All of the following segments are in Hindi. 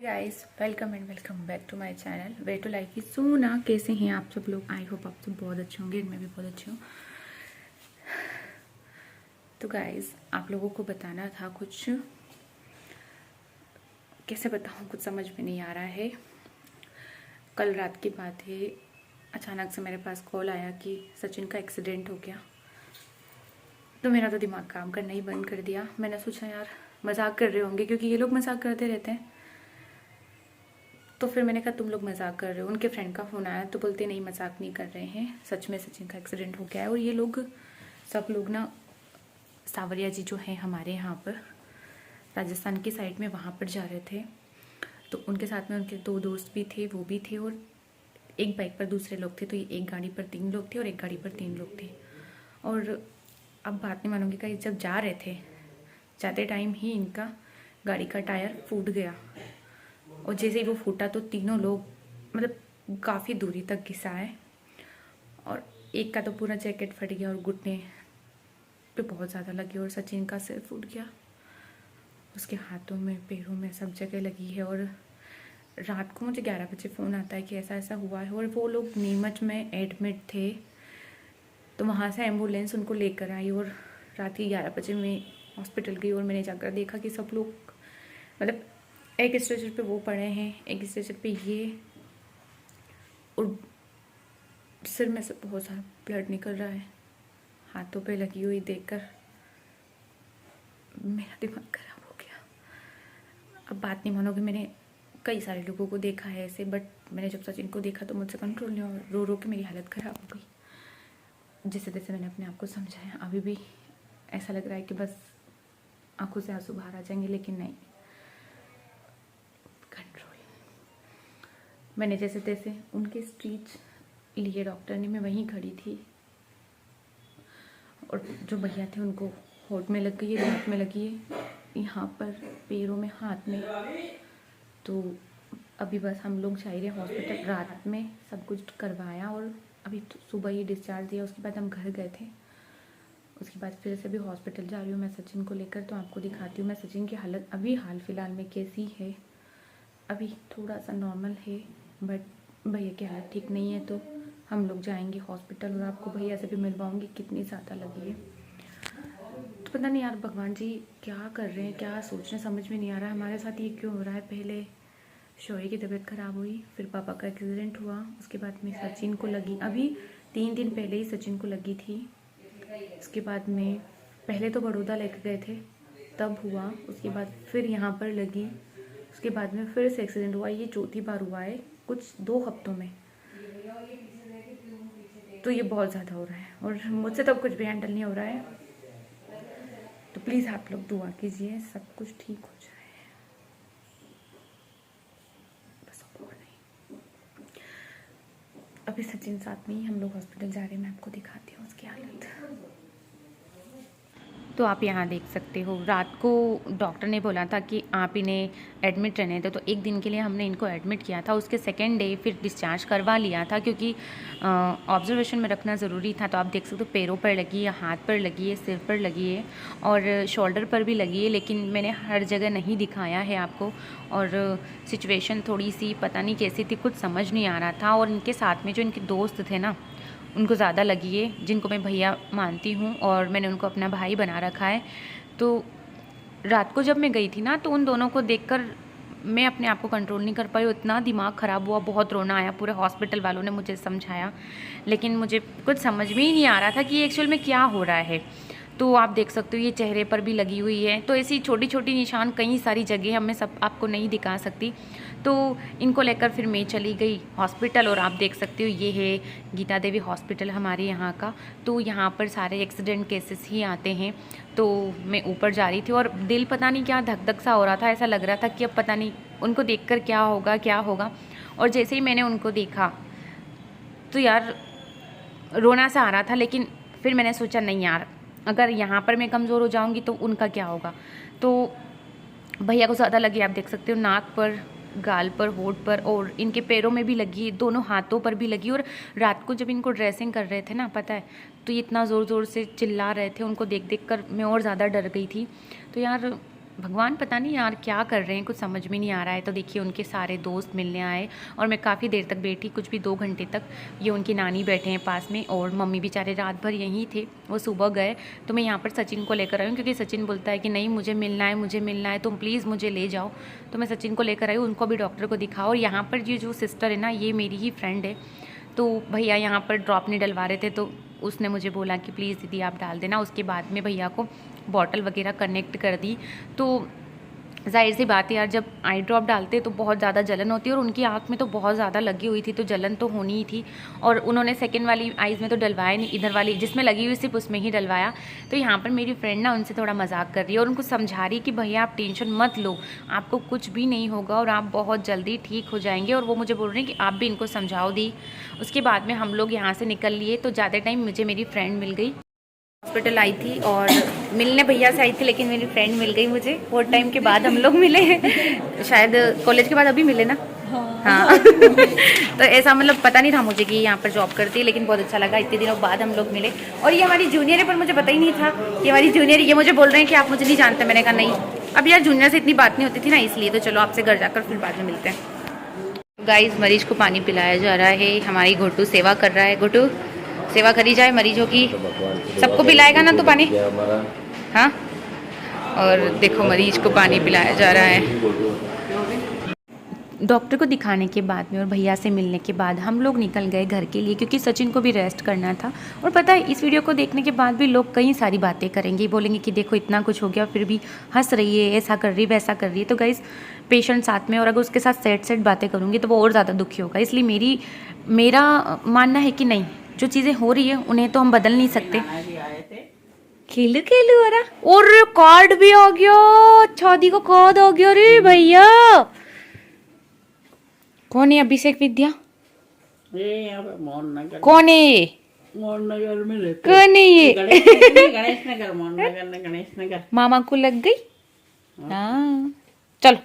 Guys welcome and welcome back to my channel way to life is Sona. कैसे हैं आप सब लोग? आई होप आप सब बहुत अच्छे होंगे। मैं भी बहुत अच्छी हूँ। तो गाइस आप लोगों को बताना था कुछ, कैसे बताऊँ, कुछ समझ में नहीं आ रहा है। कल रात की बात है, अचानक से मेरे पास कॉल आया कि सचिन का एक्सीडेंट हो गया। तो मेरा तो दिमाग काम करना ही बंद कर दिया। मैंने सोचा यार मजाक कर रहे होंगे, क्योंकि ये लोग मजाक करते रहते हैं। तो फिर मैंने कहा तुम लोग मजाक कर रहे हो। उनके फ्रेंड का फ़ोन आया तो बोलते नहीं मजाक नहीं कर रहे हैं, सच में सचिन का एक्सीडेंट हो गया है। और ये लोग सब लोग ना, सावरिया जी जो है हमारे यहाँ पर राजस्थान की साइड में, वहाँ पर जा रहे थे। तो उनके साथ में उनके 2 दोस्त भी थे, वो भी थे, और एक बाइक पर दूसरे लोग थे। तो ये एक गाड़ी पर 3 लोग थे और एक गाड़ी पर 3 लोग थे। और अब बात नहीं मानोगे का, जब जा रहे थे, जाते टाइम ही इनका गाड़ी का टायर फूट गया। और जैसे ही वो फूटा तो तीनों लोग मतलब काफ़ी दूरी तक घिसा है। और एक का तो पूरा जैकेट फट गया और घुटने पे बहुत ज़्यादा लगी। और सचिन का सिर फूट गया, उसके हाथों में पैरों में सब जगह लगी है। और रात को मुझे 11 बजे फ़ोन आता है कि ऐसा ऐसा हुआ है। और वो लोग नीमच में एडमिट थे, तो वहाँ से एम्बुलेंस उनको लेकर आई। और रात ही 11 बजे मैं हॉस्पिटल गई और मैंने जाकर देखा कि सब लोग मतलब एक स्ट्रेचर पे वो पड़े हैं, एक स्ट्रेचर पे ये, और सिर में से बहुत सारा ब्लड निकल रहा है। हाथों पे लगी हुई देखकर मेरा दिमाग खराब हो गया। अब बात नहीं मानोगे, मैंने कई सारे लोगों को देखा है ऐसे, बट मैंने जब सचिन को देखा तो मुझसे कंट्रोल नहीं हुआ। रो रो के मेरी हालत ख़राब हो गई। जैसे जैसे मैंने अपने आप को समझाया, अभी भी ऐसा लग रहा है कि बस आंखों से आंसू बाहर आ जाएंगे, लेकिन नहीं, कंट्रोल। मैंने जैसे तैसे उनके स्टीच लिए डॉक्टर ने, मैं वहीं खड़ी थी। और जो भैया थे उनको होठ में लग गई है, दांत में लगी है, यहाँ पर पैरों में, हाथ में। तो अभी बस हम लोग जा रहे हॉस्पिटल। रात में सब कुछ करवाया और अभी तो सुबह ही डिस्चार्ज दिया। उसके बाद हम घर गए थे। उसके बाद फिर से भी हॉस्पिटल जा रही हूँ मैं सचिन को लेकर। तो आपको दिखाती हूँ मैं सचिन की हालत अभी हाल फिलहाल में कैसी है। अभी थोड़ा सा नॉर्मल है, बट भैया की हालत ठीक नहीं है। तो हम लोग जाएंगे हॉस्पिटल और आपको भैया से भी मिलवाऊंगी कितनी ज़्यादा लगी है। तो पता नहीं यार भगवान जी क्या कर रहे हैं, क्या सोच रहे हैं, समझ में नहीं आ रहा है। हमारे साथ ये क्यों हो रहा है? पहले शौर्य की तबीयत खराब हुई, फिर पापा का एक्सीडेंट हुआ, उसके बाद में सचिन को लगी। अभी 3 दिन पहले ही सचिन को लगी थी। उसके बाद में पहले तो बड़ौदा लेकर गए थे, तब हुआ। उसके बाद फिर यहाँ पर लगी। उसके बाद में फिर से एक्सीडेंट हुआ। ये चौथी बार हुआ है कुछ 2 हफ्तों में। तो ये बहुत ज़्यादा हो रहा है और मुझसे तो कुछ भी हैंडल नहीं हो रहा है। तो प्लीज़ आप लोग दुआ कीजिए सब कुछ ठीक हो जाए, बस और नहीं। अभी सचिन साथ में ही हम लोग हॉस्पिटल जा रहे हैं, मैं आपको दिखाती हूँ उसकी हालत। तो आप यहाँ देख सकते हो, रात को डॉक्टर ने बोला था कि आप इन्हें एडमिट रहने दो। तो एक दिन के लिए हमने इनको एडमिट किया था। उसके सेकेंड डे फिर डिस्चार्ज करवा लिया था, क्योंकि ऑब्जर्वेशन में रखना ज़रूरी था। तो आप देख सकते हो पैरों पर लगी है, हाथ पर लगी है, सिर पर लगी है और शोल्डर पर भी लगी है। लेकिन मैंने हर जगह नहीं दिखाया है आपको। और सिचुएशन थोड़ी सी पता नहीं कैसी थी, कुछ समझ नहीं आ रहा था। और इनके साथ में जो इनके दोस्त थे ना, उनको ज़्यादा लगी है, जिनको मैं भैया मानती हूँ और मैंने उनको अपना भाई बना रखा है। तो रात को जब मैं गई थी ना, तो उन दोनों को देखकर मैं अपने आप को कंट्रोल नहीं कर पाई। इतना दिमाग ख़राब हुआ, बहुत रोना आया। पूरे हॉस्पिटल वालों ने मुझे समझाया, लेकिन मुझे कुछ समझ में ही नहीं आ रहा था कि एक्चुअल में क्या हो रहा है। तो आप देख सकते हो ये चेहरे पर भी लगी हुई है। तो ऐसी छोटी छोटी निशान कई सारी जगह मैं सब आपको नहीं दिखा सकती। तो इनको लेकर फिर मैं चली गई हॉस्पिटल। और आप देख सकते हो ये है गीता देवी हॉस्पिटल हमारे यहाँ का। तो यहाँ पर सारे एक्सीडेंट केसेस ही आते हैं। तो मैं ऊपर जा रही थी और दिल पता नहीं क्या धक धक सा हो रहा था। ऐसा लग रहा था कि अब पता नहीं उनको देखकर क्या होगा क्या होगा। और जैसे ही मैंने उनको देखा तो यार रोना सा आ रहा था। लेकिन फिर मैंने सोचा नहीं यार, अगर यहाँ पर मैं कमज़ोर हो जाऊँगी तो उनका क्या होगा। तो भैया को ज़्यादा लगी, आप देख सकते हो नाक पर, गाल पर, होठ पर, और इनके पैरों में भी लगी, दोनों हाथों पर भी लगी। और रात को जब इनको ड्रेसिंग कर रहे थे ना, पता है, तो ये इतना ज़ोर ज़ोर से चिल्ला रहे थे। उनको देख देख कर मैं और ज़्यादा डर गई थी। तो यार भगवान पता नहीं यार क्या कर रहे हैं, कुछ समझ में नहीं आ रहा है। तो देखिए उनके सारे दोस्त मिलने आए और मैं काफ़ी देर तक बैठी, कुछ भी 2 घंटे तक। ये उनकी नानी बैठे हैं पास में और मम्मी बेचारे रात भर यहीं थे, वो सुबह गए। तो मैं यहाँ पर सचिन को लेकर आई हूँ क्योंकि सचिन बोलता है कि नहीं मुझे मिलना है, मुझे मिलना है, तुम प्लीज़ मुझे ले जाओ। तो मैं सचिन को लेकर आई हूँ, उनको भी डॉक्टर को दिखाओ। और यहाँ पर ये जो सिस्टर है ना, ये मेरी ही फ्रेंड है। तो भैया यहाँ पर ड्रॉप नहीं डलवा रहे थे, तो उसने मुझे बोला कि प्लीज़ दीदी आप डाल देना। उसके बाद में भैया को बॉटल वगैरह कनेक्ट कर दी। तो जाहिर सी बात है यार, जब आई ड्रॉप डालते तो बहुत ज़्यादा जलन होती है और उनकी आँख में तो बहुत ज़्यादा लगी हुई थी, तो जलन तो होनी ही थी। और उन्होंने सेकंड वाली आइज़ में तो डलवाया नहीं, इधर वाली जिसमें लगी हुई सिर्फ उसमें ही डलवाया। तो यहाँ पर मेरी फ्रेंड ना उनसे थोड़ा मजाक कर रही है और उनको समझा रही कि भैया आप टेंशन मत लो, आपको कुछ भी नहीं होगा और आप बहुत जल्दी ठीक हो जाएंगे। और वो मुझे बोल रहे हैं कि आप भी इनको समझाओ दी। उसके बाद में हम लोग यहाँ से निकल लिए। तो ज़्यादा टाइम मुझे मेरी फ्रेंड मिल गई, हॉस्पिटल आई थी और मिलने भैया से आई थी, लेकिन मेरी फ्रेंड मिल गई मुझे। बहुत टाइम के बाद हम लोग मिले शायद कॉलेज के बाद अभी मिले ना। हाँ तो ऐसा मतलब पता नहीं था मुझे कि यहाँ पर जॉब करती है, लेकिन बहुत अच्छा लगा, इतने दिनों बाद हम लोग मिले। और ये हमारी जूनियर है, पर मुझे पता ही नहीं था कि हमारी जूनियर। ये मुझे बोल रहे हैं कि आप मुझे नहीं जानते। मैंने कहा नहीं, अब यार जूनियर से इतनी बात नहीं होती थी ना, इसलिए। तो चलो आपसे घर जाकर फिर बाद में मिलते हैं। गाइस मरीज को पानी पिलाया जा रहा है, हमारी घोटू सेवा कर रहा है। घोटू सेवा करी जाए मरीजों की, सबको पिलाएगा ना तो पानी। हाँ, और देखो मरीज को पानी पिलाया जा रहा है। डॉक्टर को दिखाने के बाद में और भैया से मिलने के बाद हम लोग निकल गए घर के लिए, क्योंकि सचिन को भी रेस्ट करना था। और पता है इस वीडियो को देखने के बाद भी लोग कई सारी बातें करेंगे, बोलेंगे कि देखो इतना कुछ हो गया फिर भी हंस रही है, ऐसा कर रही है, वैसा कर रही है। तो गाइस पेशेंट साथ में, और अगर उसके साथ सेट बातें करूँगी तो वो और ज़्यादा दुखी होगा। इसलिए मेरा मानना है कि नहीं, जो चीज़ें हो रही है उन्हें तो हम बदल नहीं सकते। खेलू खेलू हो रहा, और कार्ड भी आ गया, शादी का कार्ड आ गया रे भैया। कौन है अभिषेक विद्या? कौन है ये? मोहननगर में रहते। कौन है ये? गणेश नगर, मोहननगर ने गणेश नगर। मामा को लग गई। हाँ चलो,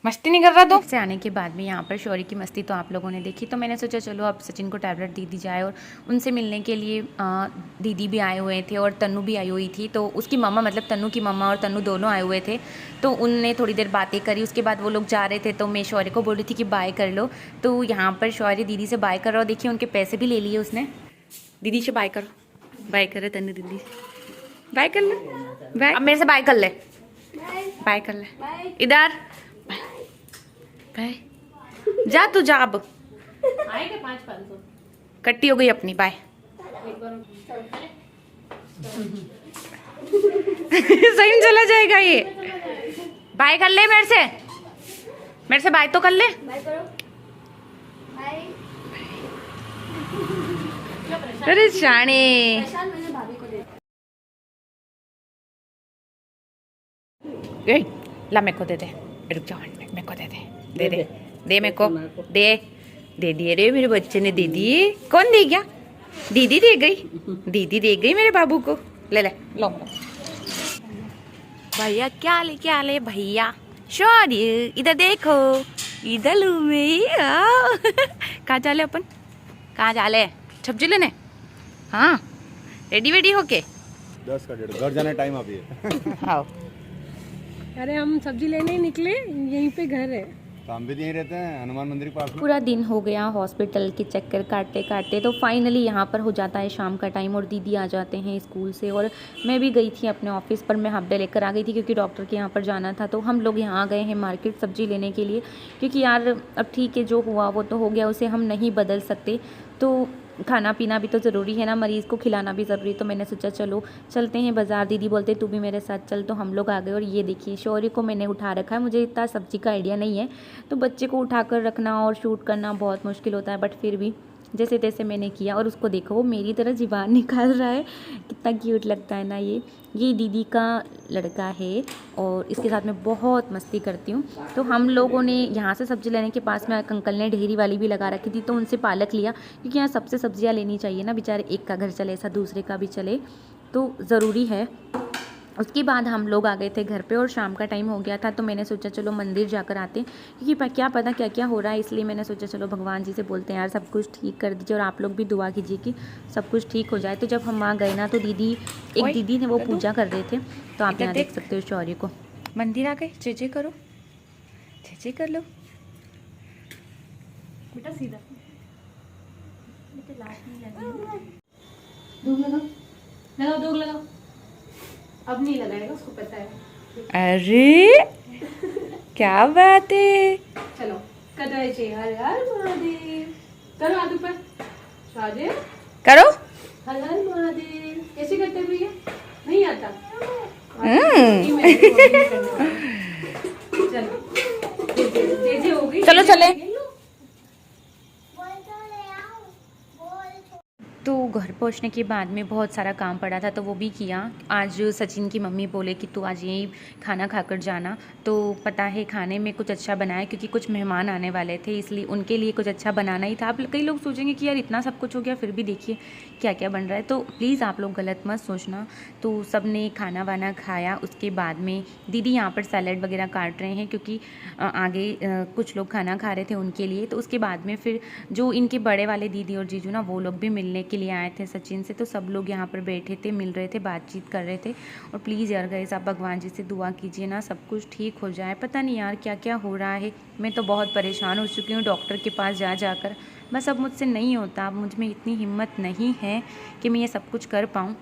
मस्ती नहीं कर रहा तो। से आने के बाद में यहाँ पर शौर्य की मस्ती तो आप लोगों ने देखी, तो मैंने सोचा चलो अब सचिन को टैबलेट दे दी जाए। और उनसे मिलने के लिए दीदी भी आए हुए थे और तन्नू भी आई हुई थी। तो उसकी मम्मा, मतलब तन्नू की मम्मा और तन्नू दोनों आए हुए थे। तो उनने थोड़ी देर बातें करी, उसके बाद वो लोग जा रहे थे। तो मैं शौर्य को बोल रही थी कि बाय कर लो। तो यहाँ पर शौर्य दीदी से बाय कर रहा हो, देखिए उनके पैसे भी ले लिए उसने। दीदी से बाय करो, बाय करे तन्नू दीदी, बाय कर ले, बाय। अब मेरे से बाय कर ले, बाय कर ले, इधर बाय। जा तू जा, अब आएगा 500-500 कट्टी हो गई अपनी। बाय सही में चला जाएगा ये। बाय कर ले मेरे से बाय तो कर ले। अरे शाने, ला मेरे को दे दे, रुक जाओ, मेरे को दे दे, दे दे दे मेरे को, दे दिए रे मेरे बच्चे ने, दे दिए। कौन दे गया? दीदी दे गई, दीदी दे गई मेरे बाबू को। ले ले लो भैया, क्या लेके आ ले भैया? शौर्य इधर देखो, इधर लू में कहाँ जा ले अपन, कहाँ जा ले? सब्जी लेने? हाँ रेडी वेडी होके 10 का 1:30 घर जाने टाइम अभी है। हाँ अरे हम सब्जी लेने ही निकले, यहीं पे घर है। काम भी यहीं रहते हैं, हनुमान मंदिर के पास में। पूरा दिन हो गया हॉस्पिटल के चक्कर काटते काटते, तो फाइनली यहाँ पर हो जाता है शाम का टाइम और दीदी आ जाते हैं स्कूल से। और मैं भी गई थी अपने ऑफिस पर, मैं हाफ डे लेकर आ गई थी क्योंकि डॉक्टर के यहाँ पर जाना था। तो हम लोग यहाँ आ गए हैं मार्केट सब्जी लेने के लिए, क्योंकि यार अब ठीक है, जो हुआ वो तो हो गया, उसे हम नहीं बदल सकते। तो खाना पीना भी तो ज़रूरी है ना, मरीज़ को खिलाना भी ज़रूरी। तो मैंने सोचा चलो चलते हैं बाज़ार। दीदी बोलते तू भी मेरे साथ चल, तो हम लोग आ गए। और ये देखिए शौर्य को मैंने उठा रखा है, मुझे इतना सब्जी का आइडिया नहीं है, तो बच्चे को उठाकर रखना और शूट करना बहुत मुश्किल होता है, बट फिर भी जैसे तैसे मैंने किया। और उसको देखो, वो मेरी तरह ज़ुबान निकाल रहा है, कितना क्यूट लगता है ना। ये दीदी का लड़का है और इसके साथ मैं बहुत मस्ती करती हूँ। तो हम लोगों ने यहाँ से सब्ज़ी लेने के पास में अंकल ने ढेरी वाली भी लगा रखी थी, तो उनसे पालक लिया, क्योंकि यहाँ सबसे सब्जियाँ लेनी चाहिए ना, बेचारे एक का घर चले ऐसा दूसरे का भी चले, तो ज़रूरी है। उसके बाद हम लोग आ गए थे घर पे और शाम का टाइम हो गया था, तो मैंने सोचा चलो मंदिर जाकर आते हैं, क्योंकि क्या पता क्या क्या हो रहा है, इसलिए मैंने सोचा चलो भगवान जी से बोलते हैं यार सब कुछ ठीक कर दीजिए, और आप लोग भी दुआ कीजिए कि सब कुछ ठीक हो जाए। तो जब हम वहाँ गए ना तो एक दीदी ने वो पूजा कर रहे थे, तो आप यहाँ देख सकते हो शौर्य को। मंदिर आ गए, जय करो, जय कर लो बेटा सीधा धूप लगाओ, अब नहीं लगाएगा, उसको पता है। अरे क्या बात है, चलो करायचे हर हर महादेव, करो हाथ ऊपर, राजे करो। हर हर महादेव कैसे करते हैं भैया, नहीं आता। चलो जे हो गई, चलो चले। तो घर पहुंचने के बाद में बहुत सारा काम पड़ा था, तो वो भी किया। आज सचिन की मम्मी बोले कि तू आज यही खाना खाकर जाना, तो पता है खाने में कुछ अच्छा बनाया, क्योंकि कुछ मेहमान आने वाले थे, इसलिए उनके लिए कुछ अच्छा बनाना ही था। अब कई लोग सोचेंगे कि यार इतना सब कुछ हो गया फिर भी देखिए क्या क्या बन रहा है, तो प्लीज़ आप लोग गलत मत सोचना। तो सब ने खाना वाना खाया, उसके बाद में दीदी यहाँ पर सैलड वगैरह काट रहे हैं, क्योंकि आगे कुछ लोग खाना खा रहे थे उनके लिए। तो उसके बाद में फिर जो इनके बड़े वाले दीदी और जीजू ना, वो लोग भी मिलने के लिए आए थे सचिन से, तो सब लोग यहाँ पर बैठे थे, मिल रहे थे, बातचीत कर रहे थे। और प्लीज़ यार गाइस, आप भगवान जी से दुआ कीजिए ना सब कुछ ठीक हो जाए। पता नहीं यार क्या क्या हो रहा है, मैं तो बहुत परेशान हो चुकी हूँ डॉक्टर के पास जा जाकर, बस अब मुझसे नहीं होता, अब मुझ में इतनी हिम्मत नहीं है कि मैं ये सब कुछ कर पाऊँ।